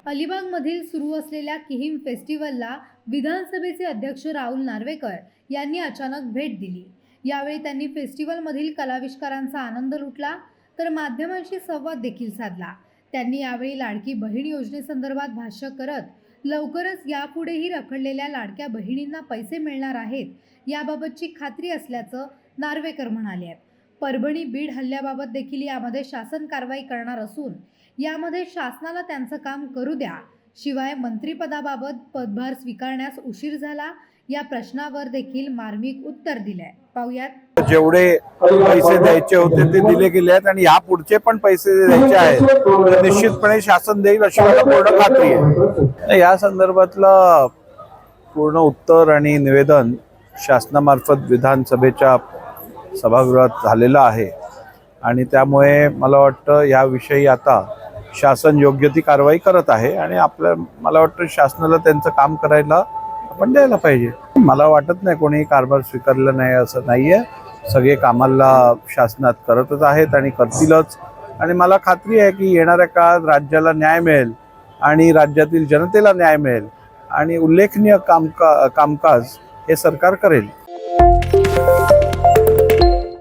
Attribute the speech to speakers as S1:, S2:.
S1: अलिबागमधील सुरू असलेल्या किहीम फेस्टिवलला विधानसभेचे अध्यक्ष राहुल नार्वेकर यांनी अचानक भेट दिली। यावेळी त्यांनी फेस्टिवलमधील कलाविष्कारांचा आनंद लुटला तर माध्यमांशी संवाद देखील साधला। त्यांनी यावेळी लाडकी बहीण योजनेसंदर्भात भाष्य करत लवकरच यापुढेही रखडलेल्या लाडक्या बहिणींना पैसे मिळणार आहेत याबाबतची खात्री असल्याचं नार्वेकर म्हणाले। परभणी बीड हल्ल्याबाबत देखील यामध्ये शासन कारवाई करणार असून यामध्ये शासनाला त्यांचं काम करू द्या, शिवाय मंत्रिपदाबाबत पदभार स्वीकारण्यास उशीर झाला या प्रश्नावर देखील मार्मिक उत्तर दिलंय। पाहूयात।
S2: जेवढे पैसे द्यायचे होते ते दिले गेले आहेत आणि या पुढचे पण पैसे द्यायचे आहेत तर निश्चितपणे शासन देईल अशी मला पूर्ण खात्री आहे। या संदर्भातलं पूर्ण उत्तर आणि निवेदन शासनामार्फत विधानसभेच्या सभागृहात झालेलं आहे आणि त्यामुळे मला वाटतं याविषयी आता शासन योग्य ती कारवाई करत आहे आणि मला वाटतं शासनाला त्यांचं काम करायला आपण द्यायला पाहिजे। मला वाटत नाही कोणी कारभार स्वीकारला नाही असं नाहीये, सगळे कामाला शासनात करतच आहेत आणि करतीलच आणि मला खात्री आहे की येणाऱ्या काळात राज्याला न्याय मिळेल आणि राज्यातील जनतेला न्याय मिळेल आणि उल्लेखनीय कामकाज हे सरकार करेल।